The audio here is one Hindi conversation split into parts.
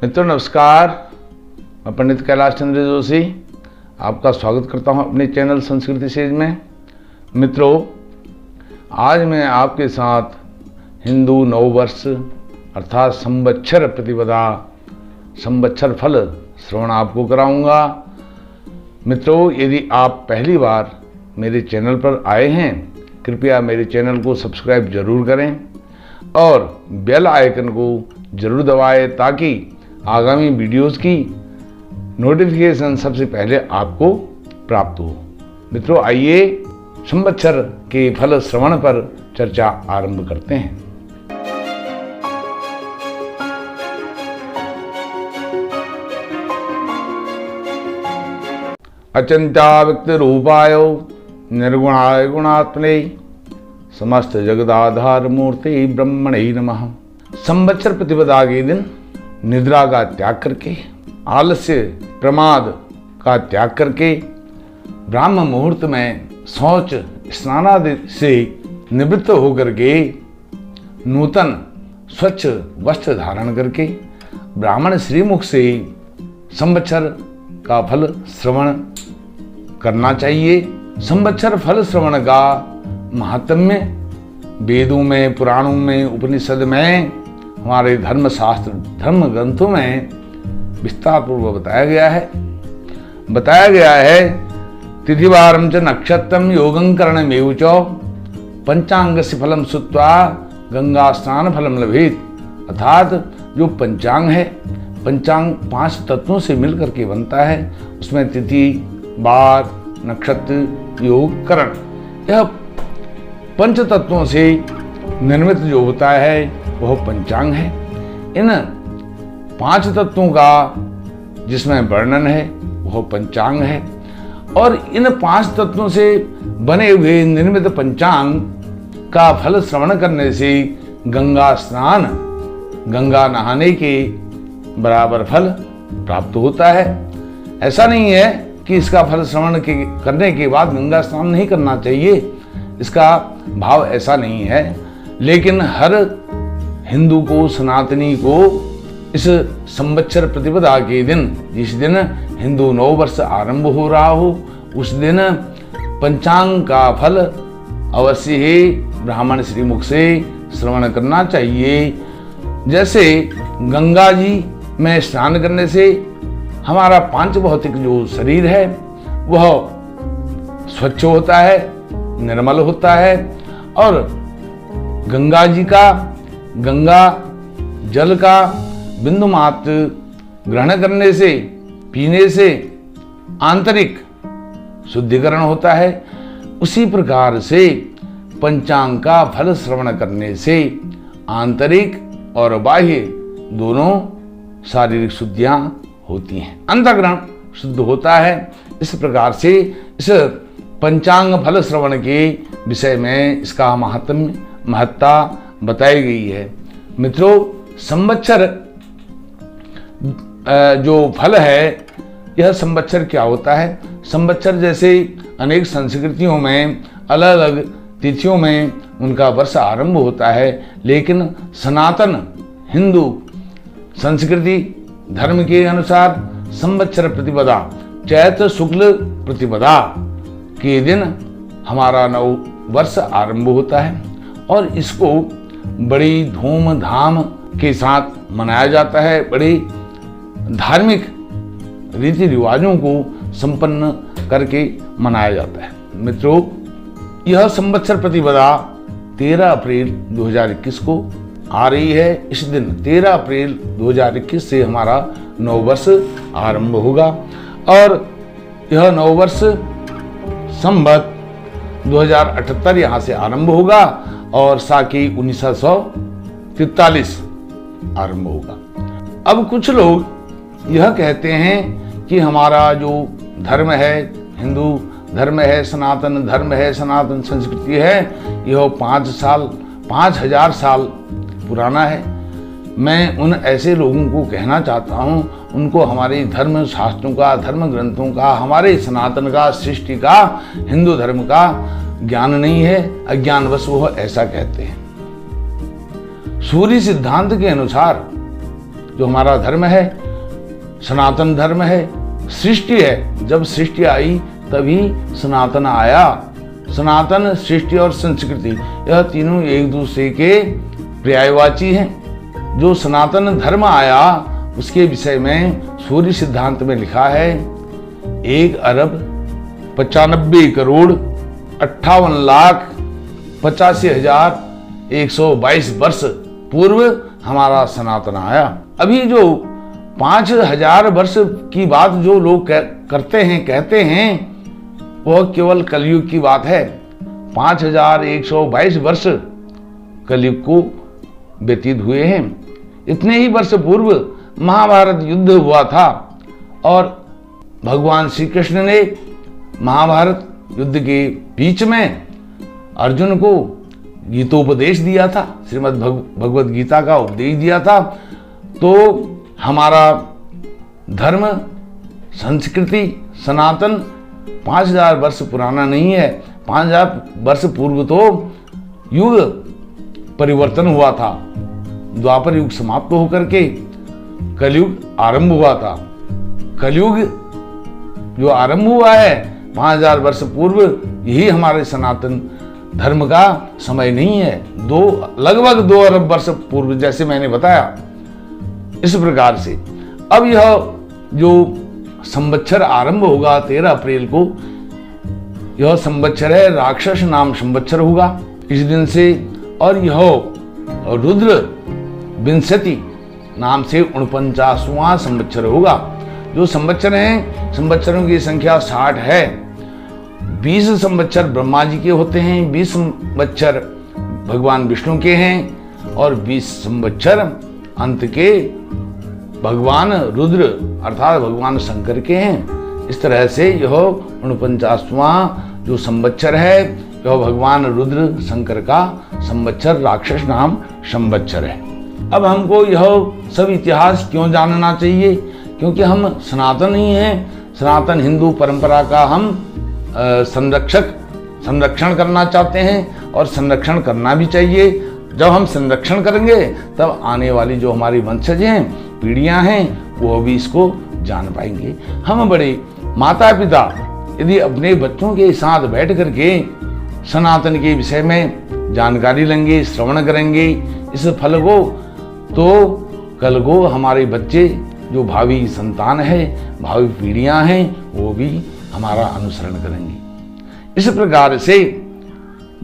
मित्रों नमस्कार, मैं पंडित कैलाश चंद्र जोशी आपका स्वागत करता हूं अपने चैनल संस्कृति सेज में। मित्रों, आज मैं आपके साथ हिंदू नववर्ष अर्थात संवत्सर प्रतिपदा संवत्सर फल श्रवण आपको कराऊंगा। मित्रों, यदि आप पहली बार मेरे चैनल पर आए हैं, कृपया मेरे चैनल को सब्सक्राइब जरूर करें और बेल आइकन को जरूर दबाएं ताकि आगामी वीडियोस की नोटिफिकेशन सबसे पहले आपको प्राप्त हो। मित्रों, आइए संवत्सर के फल श्रवण पर चर्चा आरंभ करते हैं। अचिंत्या व्यक्त रूपाय निर्गुणाय गुणात्मने समस्त जगदाधार मूर्ति ब्रह्मणे नमः। संवत्सर प्रतिपदा के दिन निद्रा का त्याग करके, आलस्य प्रमाद का त्याग करके ब्राह्म मुहूर्त में शौच स्नानादि से निवृत्त होकर के नूतन स्वच्छ वस्त्र धारण करके ब्राह्मण श्रीमुख से संवत्सर का फल श्रवण करना चाहिए। संवत्सर फल श्रवण का महात्म्य वेदों में, पुराणों में, उपनिषद में, हमारे धर्मशास्त्र धर्म ग्रंथों में विस्तार पूर्वक बताया गया है। तिथिवारम च नक्षत्रम योगं करणमेव च पंचांगस्य फलम श्रुत्वा गंगा स्नान फलम लभेत। अर्थात जो पंचांग है, पंचांग 5 तत्वों से मिलकर के बनता है। उसमें तिथि, वार, नक्षत्र, योग, करण, यह 5 तत्वों से निर्मित जो होता है वह पंचांग है। इन 5 तत्वों का जिसमें वर्णन है वह पंचांग है और इन 5 तत्वों से बने हुए निर्मित पंचांग का फल श्रवण करने से गंगा स्नान, गंगा नहाने के बराबर फल प्राप्त होता है। ऐसा नहीं है कि इसका फल श्रवण करने के बाद गंगा स्नान नहीं करना चाहिए, इसका भाव ऐसा नहीं है। लेकिन हर हिंदू को, सनातनी को इस संवत्सर प्रतिपदा के दिन, जिस दिन हिंदू नववर्ष आरंभ हो रहा हो, उस दिन पंचांग का फल अवश्य ही ब्राह्मण श्रीमुख से श्रवण करना चाहिए। जैसे गंगा जी में स्नान करने से हमारा पांच भौतिक जो शरीर है वह स्वच्छ होता है, निर्मल होता है और गंगा जी का, गंगा जल का बिंदु मात्र ग्रहण करने से, पीने से आंतरिक शुद्धिकरण होता है। उसी प्रकार से पंचांग का फल श्रवण करने से आंतरिक और बाह्य दोनों शारीरिक शुद्धियां होती हैं, अंतःकरण शुद्ध होता है। इस प्रकार से इस पंचांग फल श्रवण के विषय में इसका महत्ता बताई गई है। मित्रों, संवत्सर जो फल है, यह संवत्सर क्या होता है? संवत्सर जैसे अनेक संस्कृतियों में अलग अलग तिथियों में उनका वर्ष आरंभ होता है, लेकिन सनातन हिंदू संस्कृति धर्म के अनुसार संवत्सर प्रतिपदा चैत्र शुक्ल प्रतिपदा के दिन हमारा नव वर्ष आरंभ होता है और इसको बड़ी धूमधाम के साथ मनाया जाता है। बड़ी धार्मिक रीति रिवाजों को संपन्न करके मनाया जाता है। मित्रों, यह संवत्सर प्रतिपदा 13 अप्रैल 2021 को आ रही है। इस दिन 13 अप्रैल 2021 से हमारा नववर्ष आरंभ होगा और यह नववर्ष संवत 2078 यहाँ से आरंभ होगा और साकी 1943 आरंभ होगा। अब कुछ लोग यह कहते हैं कि हमारा जो धर्म है, हिंदू धर्म है, सनातन धर्म है, सनातन संस्कृति है, यह 5000 साल पुराना है। मैं उन ऐसे लोगों को कहना चाहता हूँ, उनको हमारे धर्म शास्त्रों का, धर्म ग्रंथों का, हमारे सनातन का, सृष्टि का, हिंदू धर्म का ज्ञान नहीं है, अज्ञानवश वह ऐसा कहते हैं। सूर्य सिद्धांत के अनुसार जो हमारा धर्म है, सनातन धर्म है, सृष्टि है। जब सृष्टि आई तभी सनातन आया। सनातन, सृष्टि और संस्कृति, यह तीनों एक दूसरे के पर्यायवाची हैं। जो सनातन धर्म आया उसके विषय में सूर्य सिद्धांत में लिखा है 1,95,58,85,122 वर्ष पूर्व हमारा सनातन आया। अभी जो 5,000 वर्ष की बात जो लोग करते हैं, कहते हैं, वह केवल कलयुग की बात है। 5,122 वर्ष कलयुग को व्यतीत हुए हैं। इतने ही वर्ष पूर्व महाभारत युद्ध हुआ था और भगवान श्री कृष्ण ने महाभारत युद्ध के बीच में अर्जुन को गीतोपदेश दिया था, श्रीमद् भगवत गीता का उपदेश दिया था। तो हमारा धर्म, संस्कृति, सनातन 5,000 वर्ष पुराना नहीं है। 5,000 वर्ष पूर्व तो युग परिवर्तन हुआ था। द्वापर युग समाप्त होकर के कलयुग आरंभ हुआ था। कलयुग जो आरंभ हुआ है 5,000 वर्ष पूर्व, यही हमारे सनातन धर्म का समय नहीं है। लगभग 2 अरब वर्ष पूर्व, जैसे मैंने बताया। इस प्रकार से अब यह जो संवत्सर आरंभ होगा 13 अप्रैल को, यह संवत्सर है, राक्षस नाम संवत्सर होगा इस दिन से। और यह रुद्र विंशति नाम से 49वां संवत्सर होगा। जो संवत्सर हैं, संवत्सरों की संख्या 60 है। 20 संवत्सर ब्रह्मा जी के होते हैं, 20 संवत्सर भगवान विष्णु के हैं और 20 संवत्सर अंत के भगवान रुद्र अर्थात भगवान शंकर के हैं। इस तरह से यह 49वां जो संवत्सर है, यह भगवान रुद्र शंकर का संवत्सर, राक्षस नाम संवत्सर है। अब हमको यह सब इतिहास क्यों जानना चाहिए? क्योंकि हम सनातन ही हैं। सनातन हिंदू परंपरा का हम संरक्षण करना चाहते हैं और संरक्षण करना भी चाहिए। जब हम संरक्षण करेंगे तब आने वाली जो हमारी वंशज हैं, पीढ़ियां हैं, वो भी इसको जान पाएंगे। हम बड़े माता पिता यदि अपने बच्चों के साथ बैठ करके सनातन के विषय में जानकारी लेंगे, श्रवण करेंगे इस फल को, तो कल को हमारे बच्चे जो भावी संतान है, भावी पीढ़ियां हैं, वो भी हमारा अनुसरण करेंगे। इस प्रकार से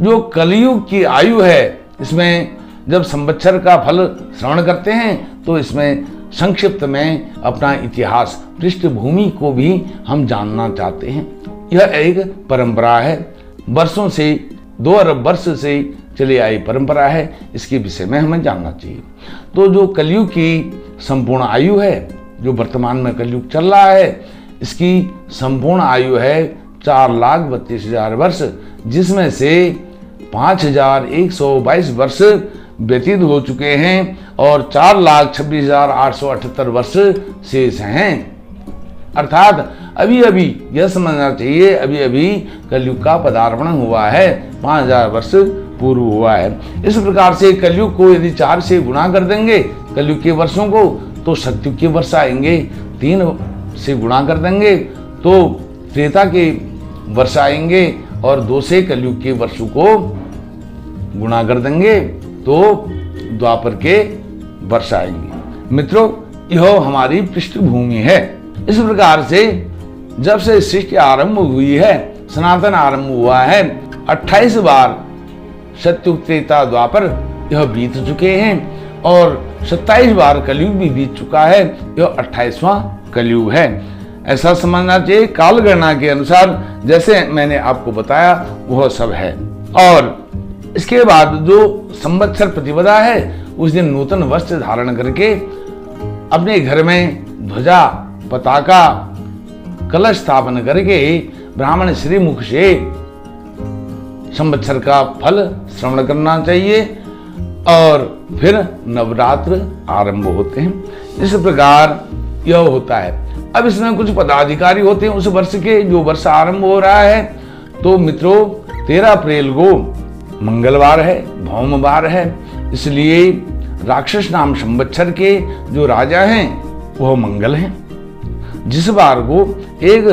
जो कलयुग की आयु है, इसमें जब संवत्सर का फल श्रवण करते हैं तो इसमें संक्षिप्त में अपना इतिहास, पृष्ठभूमि को भी हम जानना चाहते हैं। यह एक परंपरा है, वर्षों से 2 अरब वर्ष से चली आई परंपरा है। इसके विषय में हमें जानना चाहिए। तो जो कलयुग की संपूर्ण आयु है, जो वर्तमान में कलयुग चल रहा है, इसकी संपूर्ण आयु है 4,32,000 वर्ष, जिसमें से 5,122 वर्ष व्यतीत हो चुके हैं और 4,26,878 वर्ष शेष हैं। अर्थात अभी अभी यह समझना चाहिए, अभी अभी कलयुग का पदार्पण हुआ है, 5,000 वर्ष पूर्व हुआ है। इस प्रकार से कलयुग को यदि 4 से गुणा कर देंगे कलयुग के वर्षों को, तो सतयुग के वर्ष आएंगे। 3 से गुणा कर देंगे तो त्रेता के वर्ष आएंगे और 2 से कलयुग के वर्षों को गुणा कर देंगे तो द्वापर के वर्ष आएंगे। मित्रों, यह हमारी पृष्ठभूमि है। इस प्रकार से जब से सृष्टि आरंभ हुई है, सनातन आरंभ हुआ है, 28 बार सतयुग, त्रेता, द्वापर यह बीत चुके हैं और 27 बार कलयुग भी बीत चुका है। यह 28वां कलयुग है, ऐसा समझना चाहिए। काल गणना के अनुसार जैसे मैंने आपको बताया वह सब है। और इसके बाद जो संवत्सर प्रतिपदा है, उस दिन नूतन वस्त्र धारण करके अपने घर में ध्वजा, पताका, कलश स्थापन करके ब्राह्मण श्रीमुख से संवत्सर का फल श्रवण करना चाहिए और फिर नवरात्र आरंभ होते हैं। इस प्रकार यह होता है। अब इसमें कुछ पदाधिकारी होते हैं उस वर्ष के, जो वर्ष आरंभ हो रहा है। तो मित्रों, 13 अप्रैल को मंगलवार है, भौमवार है, इसलिए राक्षस नाम संवत्सर के जो राजा हैं वह मंगल हैं। जिस बार को एक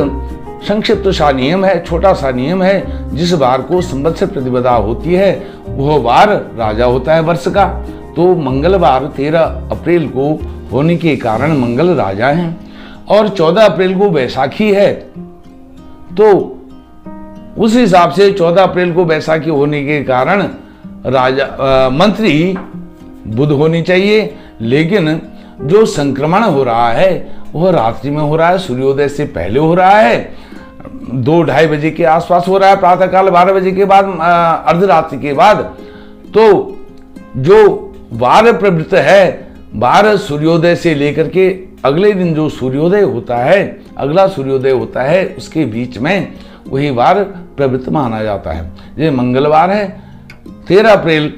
संक्षिप्त सा नियम है, छोटा सा नियम है, जिस बार को संवत्सर प्रतिपदा होती है वह बार राजा होता है वर्ष का। तो मंगलवार 13 अप्रैल को होने के कारण मंगल राजा हैं। और 14 अप्रैल को बैसाखी है, तो उस हिसाब से 14 अप्रैल को बैसाखी होने के कारण राजा मंत्री बुध होनी चाहिए। लेकिन जो संक्रमण हो रहा है वह रात्रि में हो रहा है, सूर्योदय से पहले हो रहा है, 2-2:30 बजे के आसपास हो रहा है, प्रातःकाल 12 बजे के बाद, अर्धरात्रि के बाद। तो जो वार प्रवृत्त है, वार सूर्योदय से लेकर के अगले दिन जो सूर्योदय होता है, अगला सूर्योदय होता है, उसके बीच में वही वार प्रवृत्त माना जाता है। ये मंगलवार है, 13 अप्रैल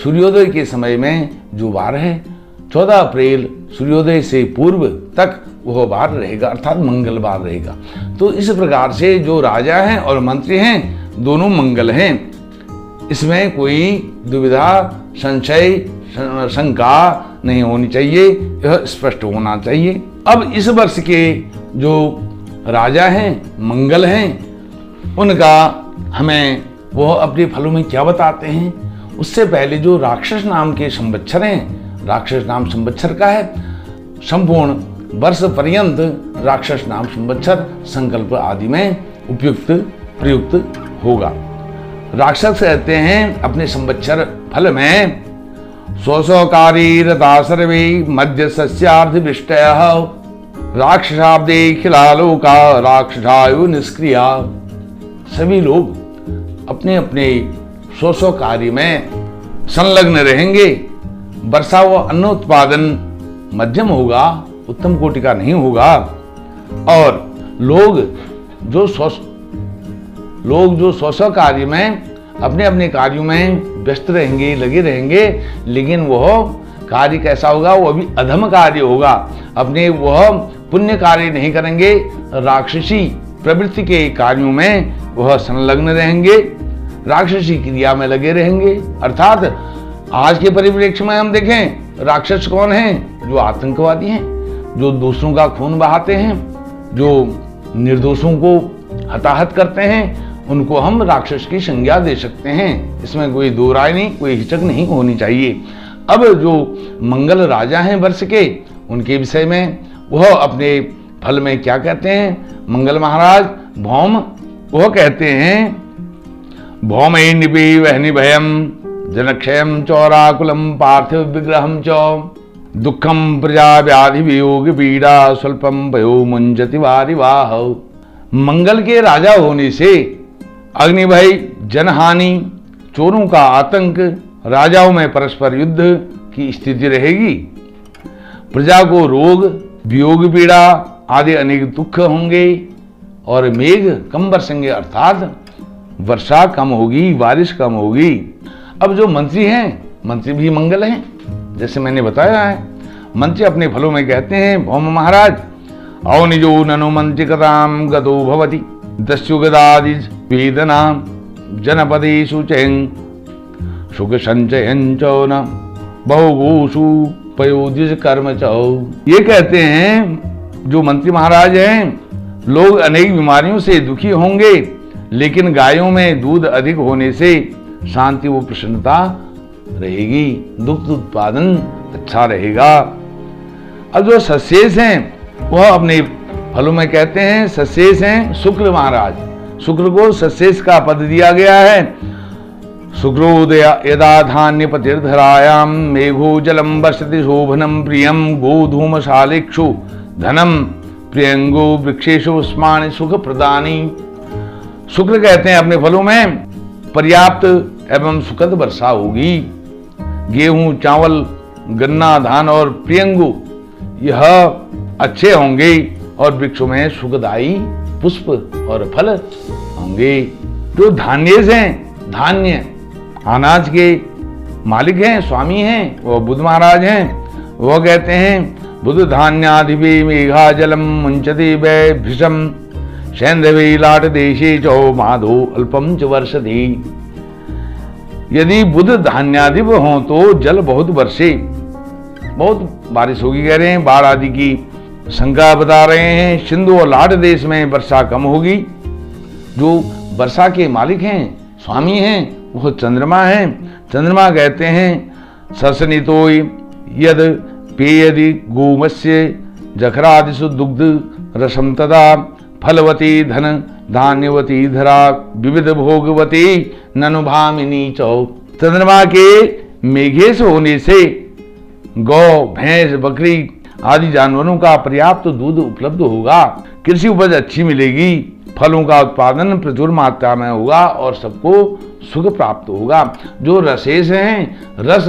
सूर्योदय के समय में जो वार है, 14 अप्रैल सूर्योदय से पूर्व तक वह वार रहेगा, अर्थात मंगलवार रहेगा। तो इस प्रकार से जो राजा हैं और मंत्री हैं दोनों मंगल हैं। इसमें कोई दुविधा, संशय, शंका नहीं होनी चाहिए, यह स्पष्ट होना चाहिए। अब इस वर्ष के जो राजा हैं मंगल हैं, उनका हमें वह अपने फलों में क्या बताते हैं। उससे पहले जो राक्षस नाम के संवत्सर हैं, राक्षस नाम संवत्सर का है, संपूर्ण वर्ष पर्यंत राक्षस नाम संवत्सर संकल्प आदि में उपयुक्त प्रयुक्त होगा। राक्षस कहते हैं अपने संवत्सर फल में 100 कारी रता सर्वे मध्य सस्यार्थ विष्टयः राक्षसाब्दे खिलालोका राक्षसायु निष्क्रिया। सभी लोग अपने अपने 100 कार्य में संलग्न रहेंगे। वर्षा व अन्न उत्पादन मध्यम होगा, उत्तम कोटि का नहीं होगा। और लोग जो 100 कार्य में अपने अपने कार्यों में व्यस्त रहेंगे, लगे रहेंगे, लेकिन वह कार्य कैसा होगा, वह भी अधम कार्य होगा। अपने वह पुण्य कार्य नहीं करेंगे, राक्षसी प्रवृत्ति के कार्यों में वह संलग्न रहेंगे, राक्षसी क्रिया में लगे रहेंगे। अर्थात आज के परिप्रेक्ष्य में हम देखें, राक्षस कौन हैं? जो आतंकवादी हैं, जो दूसरों का खून बहाते हैं, जो निर्दोषों को हताहत करते हैं, उनको हम राक्षस की संज्ञा दे सकते हैं। इसमें कोई दो राय नहीं, कोई हिचक नहीं होनी चाहिए। अब जो मंगल राजा हैं वर्ष के, उनके विषय में वह अपने फल में क्या कहते हैं? मंगल महाराज भौम वह कहते हैं, भौम निपि वहनि भयम जनक्षयम चौराकुलम पार्थिव विग्रहम च दुखम प्रजा व्याधि वियोग पीड़ा स्वल्पम भयो मुंजति वारिवाह। मंगल के राजा होने से अग्निभय, जनहानि, चोरों का आतंक, राजाओं में परस्पर युद्ध की स्थिति रहेगी। प्रजा को रोग, वियोग पीड़ा आदि अनेक दुख होंगे और मेघ कम बरसेंगे, अर्थात वर्षा कम होगी, बारिश कम होगी। अब जो मंत्री हैं, मंत्री भी मंगल हैं, जैसे मैंने बताया है। मंत्री अपने फलों में कहते हैं, भौम महाराज अवनिजो ननु मंत्री कताम गतो भवति दस्युगदादि वेदना जनपदेषु चैं सुख संचयं च न बहुगोषु पयोदिज कर्म च। ये कहते हैं जो मंत्री महाराज हैं, लोग अनेक बीमारियों से दुखी होंगे, लेकिन गायों में दूध अधिक होने से शांति व प्रसन्नता रहेगी, दुग्ध उत्पादन अच्छा रहेगा। अब जो सशेष हैं वह अपने फलों में कहते हैं, सशेष हैं शुक्र महाराज। शुक्र को सशेष का पद दिया गया है। शुक्रोदय यदा धान्य पतिर्धरायाम मेघो जलम वर्षति शोभनम प्रियम गोधूमशालिक्षु धनम प्रियंगो वृक्षेषु उस्मानि सुख प्रदानी। शुक्र कहते हैं अपने फलों में पर्याप्त एवं सुखद वर्षा होगी। गेहूं, चावल, गन्ना, धान और प्रियंगु यह अच्छे होंगे और वृक्षों में सुखदायी पुष्प और फल होंगे। जो धान्य हैं, धान्य अनाज के मालिक हैं, स्वामी हैं, वह बुध महाराज हैं। वह कहते हैं, बुध धान्याधिपे मेघा जलम मुंचते वै भृशम सैंधवे लाट देशे चौ माधो अल्पम च वर्षति। यदि बुध धान्याधिप हो तो जल बहुत वर्षे बहुत बारिश होगी कह रहे हैं, बाढ़ आदि की शंका बता रहे हैं। सिंधु और लाट देश में वर्षा कम होगी। जो वर्षा के मालिक हैं, स्वामी हैं, वो चंद्रमा हैं। चंद्रमा कहते हैं ससनितो यद पेयदि गोमस्य जखरादिषु दुग्ध रसम तदा फलवती धन धान्यवती धरा विविध भोगवती ननुभामिनी चौ। चंद्रमा के मेघेश होने से गौ, भैंस, बकरी आदि जानवरों का पर्याप्त दूध उपलब्ध होगा, कृषि उपज अच्छी मिलेगी, फलों का उत्पादन प्रचुर मात्रा में होगा और सबको सुख प्राप्त होगा। जो रसेश हैं, रस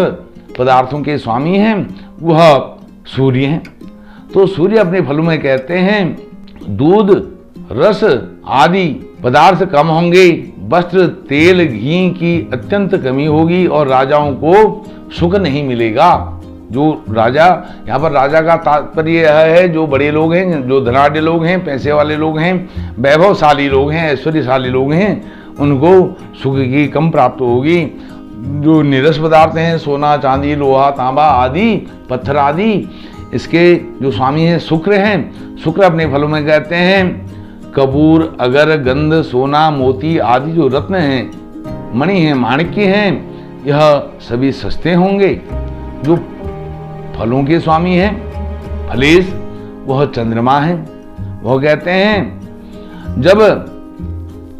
पदार्थों के स्वामी हैं, वह सूर्य हैं। तो सूर्य अपने फलों में कहते हैं दूध, रस आदि पदार्थ कम होंगे, वस्त्र, तेल, घी की अत्यंत कमी होगी और राजाओं को सुख नहीं मिलेगा। जो राजा, यहाँ पर राजा का तात्पर्य यह है जो बड़े लोग हैं, जो धनाढ्य लोग हैं, पैसे वाले लोग हैं, वैभवशाली लोग हैं, ऐश्वर्यशाली लोग हैं, उनको सुख की कम प्राप्त होगी। जो निरस पदार्थ हैं, सोना, चांदी, लोहा, तांबा आदि, पत्थर आदि, इसके जो स्वामी हैं शुक्र हैं। शुक्र अपने फलों में कहते हैं कपूर, अगर, गंध, सोना, मोती आदि जो रत्न हैं, मणि हैं, माणिक्य हैं, यह सभी सस्ते होंगे। जो फलों के स्वामी हैं फलेश, वह चंद्रमा है। वह कहते हैं जब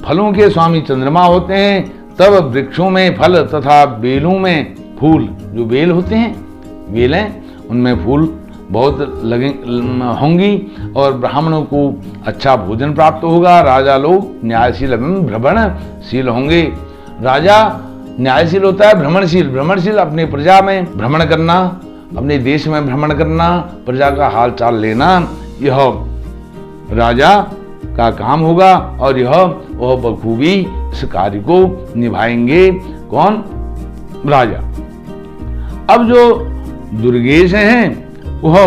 फलों के स्वामी चंद्रमा होते हैं तब वृक्षों में फल तथा बेलों में फूल, जो बेल होते हैं, बेलें, उनमें फूल बहुत लगे होंगी और ब्राह्मणों को अच्छा भोजन प्राप्त होगा। राजा लोग न्यायशील एवं भ्रमणशील होंगे। राजा न्यायशील होता है, भ्रमणशील, भ्रमणशील अपने प्रजा में भ्रमण करना, अपने देश में भ्रमण करना, प्रजा का हाल चाल लेना, यह राजा का काम होगा और यह वह बखूबी इस कार्य को निभाएंगे। कौन? राजा। अब जो दुर्गेश हैं वह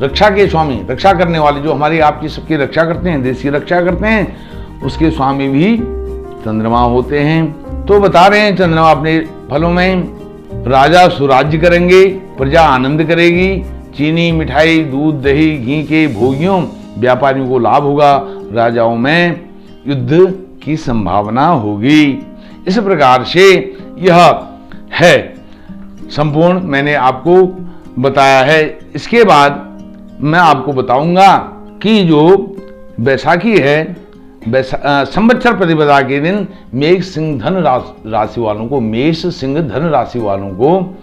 रक्षा के स्वामी, रक्षा करने वाले, जो हमारी आपकी सबकी रक्षा करते हैं, देश की रक्षा करते हैं, उसके स्वामी भी चंद्रमा होते हैं। तो बता रहे हैं चंद्रमा अपने फलों में राजा सुराज्य करेंगे, प्रजा आनंद करेगी, चीनी, मिठाई, दूध, दही, घी के भोगियों, व्यापारियों को लाभ होगा, राजाओं में युद्ध की संभावना होगी। इस प्रकार से यह है संपूर्ण मैंने आपको बताया है। इसके बाद मैं आपको बताऊंगा कि जो बैसाखी है, संवत्सर प्रतिपदा के दिन मेष सिंह धन राशि वालों को, मेष सिंह धन राशि वालों को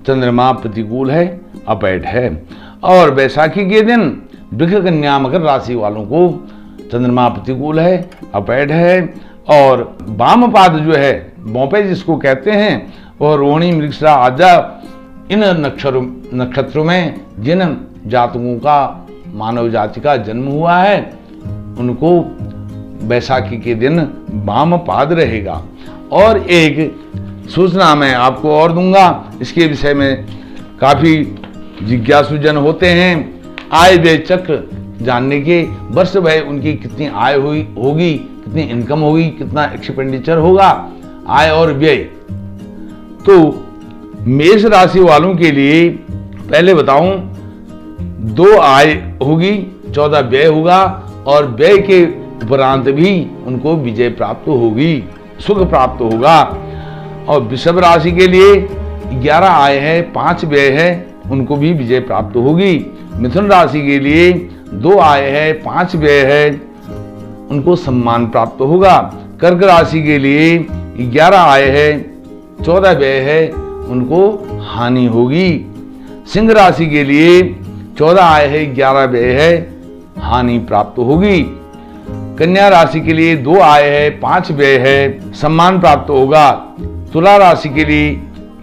चंद्रमा प्रतिकूल है, अपैठ है। और बैसाखी के दिन वृक्ष, कन्या, मकर राशि वालों को चंद्रमा प्रतिकूल है, अपैठ है। और वामपाद जो है, बौपे जिसको कहते हैं, और रोहिणी, मृगशिरा, आद्रा, इन नक्षत्रों में जिन जातकों का, मानव जाति का जन्म हुआ है, उनको बैसाखी के दिन वामपाद रहेगा। और एक सूचना मैं आपको और दूंगा, इसके विषय में काफी जिज्ञासु जन होते हैं। आय व्यय चक्र जानने के, वर्ष भर उनकी कितनी आय होगी, कितनी इनकम होगी, कितना एक्सपेंडिचर होगा, आय और व्यय। तो मेष राशि वालों के लिए पहले बताऊं, 2 आय होगी, 14 व्यय होगा और व्यय के उपरांत भी उनको विजय प्राप्त होगी, सुख प्राप्त होगा। और वृषभ राशि के लिए 11 आय है, 5 व्यय है, उनको भी विजय प्राप्त होगी। मिथुन राशि के लिए 2 आय है, 5 व्यय है, उनको सम्मान प्राप्त होगा। कर्क राशि के लिए 11 आय है, 14 व्यय है, उनको हानि होगी। सिंह राशि के लिए 14 आय है, 11 व्यय है, हानि प्राप्त होगी। कन्या राशि के लिए 2 आय है, 5 व्यय है, सम्मान प्राप्त होगा। तुला राशि के लिए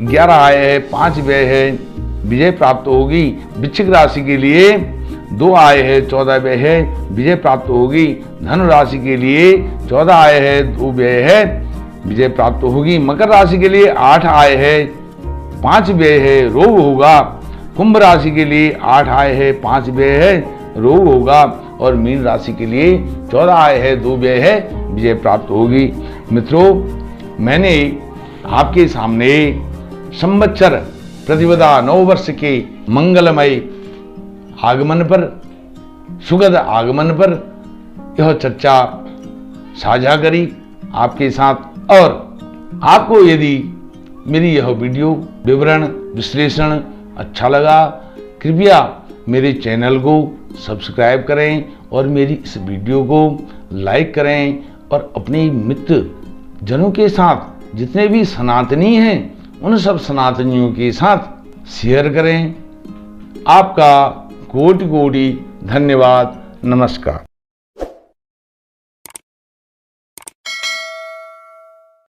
11 आय है, 5 व्यय है, विजय प्राप्त होगी। वृश्चिक राशि के लिए 2 आय है, 14 व्यय है, विजय प्राप्त होगी। धनु राशि के लिए 14 आय है, 2 व्यय है, विजय प्राप्त होगी। मकर राशि के लिए 8 आय है, 5 व्यय है, रोग होगा। कुंभ राशि के लिए 8 आय है, 5 व्यय है, रोग होगा। और मीन राशि के लिए 14 आय है, 2 व्यय है, विजय प्राप्त होगी। मित्रों, मैंने आपके सामने संवत्सर प्रतिपदा नव वर्ष के मंगलमय आगमन पर, सुखद आगमन पर यह चर्चा साझा करी आपके साथ। और आपको यदि मेरी यह वीडियो विवरण विश्लेषण अच्छा लगा, कृपया मेरे चैनल को सब्सक्राइब करें और मेरी इस वीडियो को लाइक करें और अपने मित्र जनों के साथ, जितने भी सनातनी हैं उन सब सनातनियों के साथ शेयर करें। आपका कोटि कोटि धन्यवाद। नमस्कार।